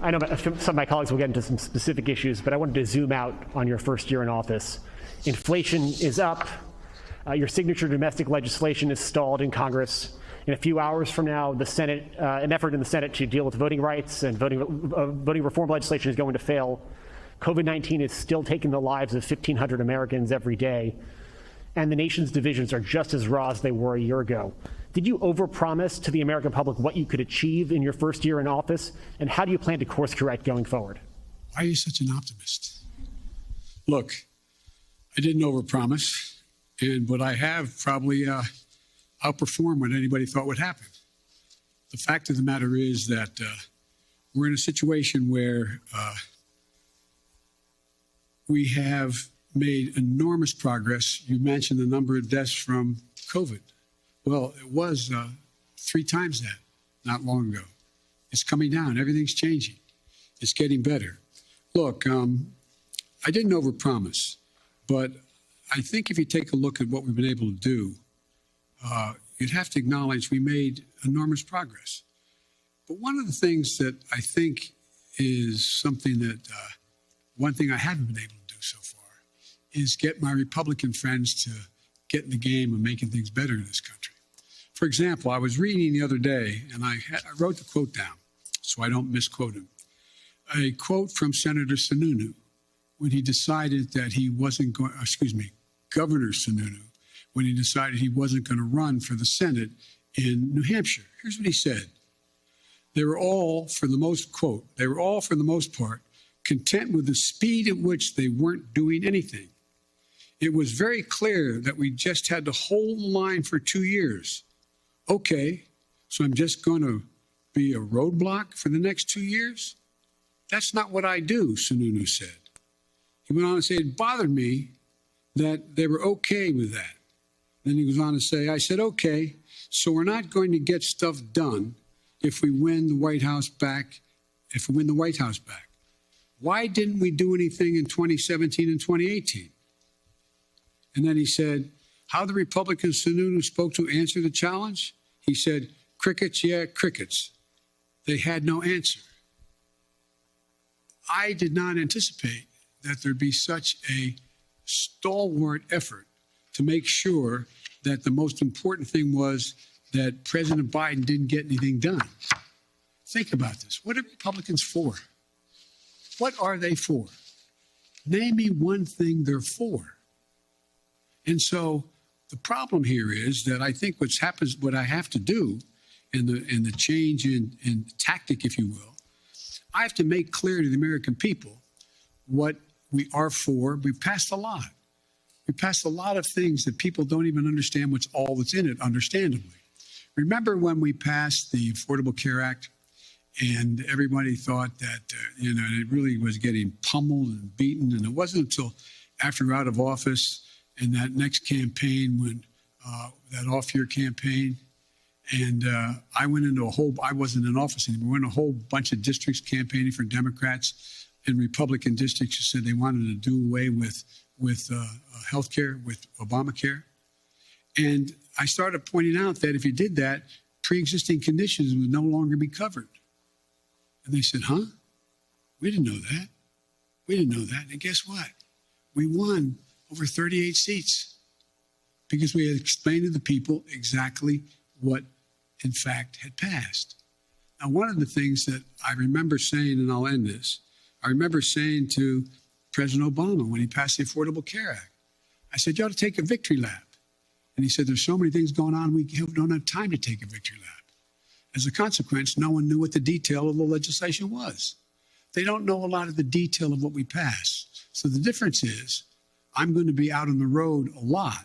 I know some of my colleagues will get into some specific issues, but I wanted to zoom out on your first year in office. Inflation is up. Your signature domestic legislation is stalled in Congress. In a few hours from now, the Senate, an effort in the Senate to deal with voting rights and voting reform legislation is going to fail. COVID-19 is still taking the lives of 1,500 Americans every day, and the nation's divisions are just as raw as they were a year ago. Did you overpromise to the American public what you could achieve in your first year in office, and how do you plan to course correct going forward? Why are you such an optimist? Look, I didn't overpromise, but I have probably outperformed what anybody thought would happen. The fact of the matter is that we're in a situation where we have made enormous progress. You mentioned the number of deaths from COVID. Well, it was 3 times that not long ago. It's coming down. Everything's changing. It's getting better. Look, I didn't overpromise, but I think if you take a look at what we've been able to do, you'd have to acknowledge we made enormous progress. But one of the things that I think is something that, one thing I haven't been able to do so far is get my Republican friends to get in the game of making things better in this country. For example, I was reading the other day, and I wrote the quote down so I don't misquote him. A quote from Senator Sununu when he decided that he wasn't going, Governor Sununu, when he decided he wasn't going to run for the Senate in New Hampshire. Here's what he said. They were all, for the most part, content with the speed at which they weren't doing anything. It was very clear that we just had to hold the line for 2 years. Okay, so I'm just going to be a roadblock for the next 2 years? That's not what I do, Sununu said. He went on to say, it bothered me that they were okay with that. Then he goes on to say, I said, okay, so we're not going to get stuff done if we win the White House back, Why didn't we do anything in 2017 and 2018? And then he said, how the Republican Sununu spoke to answer the challenge? He said, crickets, yeah, crickets. They had no answer. I did not anticipate that there'd be such a stalwart effort to make sure that the most important thing was that President Biden didn't get anything done. Think about this. What are Republicans for? What are they for? Name me one thing they're for. And so the problem here is that I think what I have to do in the change in tactic, if you will, I have to make clear to the American people what we are for. We passed a lot. We passed a lot of things that people don't even understand what's all that's in it, understandably. Remember when we passed the Affordable Care Act and everybody thought that, it really was getting pummeled and beaten. And it wasn't until after we were out of office in that next campaign when that off-year campaign, and I wasn't in office anymore. We went in a whole bunch of districts campaigning for Democrats and Republican districts who said they wanted to do away with health care, with Obamacare. And I started pointing out that if you did that, pre-existing conditions would no longer be covered. And they said, huh? We didn't know that. We didn't know that. And guess what? We won over 38 seats because we had explained to the people exactly what, in fact, had passed. Now, one of the things that I remember saying, and I'll end this, I remember saying to President Obama when he passed the Affordable Care Act, I said, you ought to take a victory lap. And he said, there's so many things going on, we don't have time to take a victory lap. As a consequence, no one knew what the detail of the legislation was. They don't know a lot of the detail of what we passed. So the difference is I'm going to be out on the road a lot,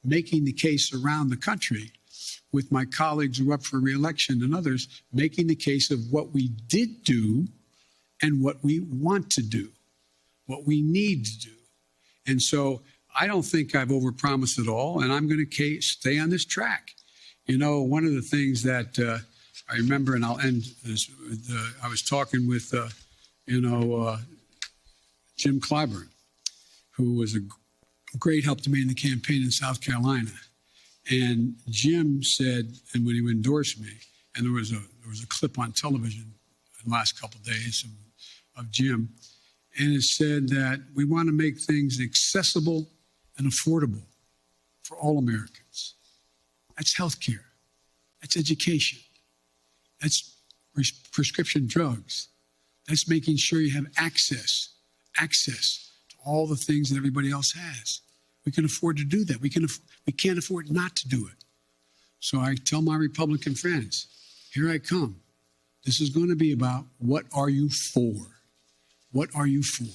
making the case around the country with my colleagues who are up for re-election and others, making the case of what we did do and what we want to do, what we need to do. And so I don't think I've overpromised at all, and I'm going to stay on this track. One of the things that I remember, and I'll end this, I was talking with, Jim Clyburn, who was a great help to me in the campaign in South Carolina. And Jim said, and when he endorsed me, and there was a clip on television in the last couple of days of Jim, and it said that we want to make things accessible and affordable for all Americans. That's healthcare. That's education. That's prescription drugs. That's making sure you have access to all the things that everybody else has. We can afford to do that. We can't afford not to do it. So I tell my Republican friends, here I come. This is going to be about what are you for? What are you for?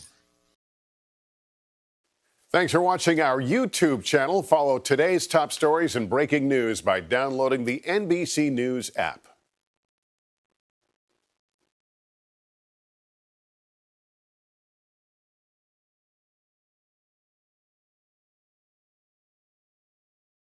Thanks for watching our YouTube channel. Follow today's top stories and breaking news by downloading the NBC News app.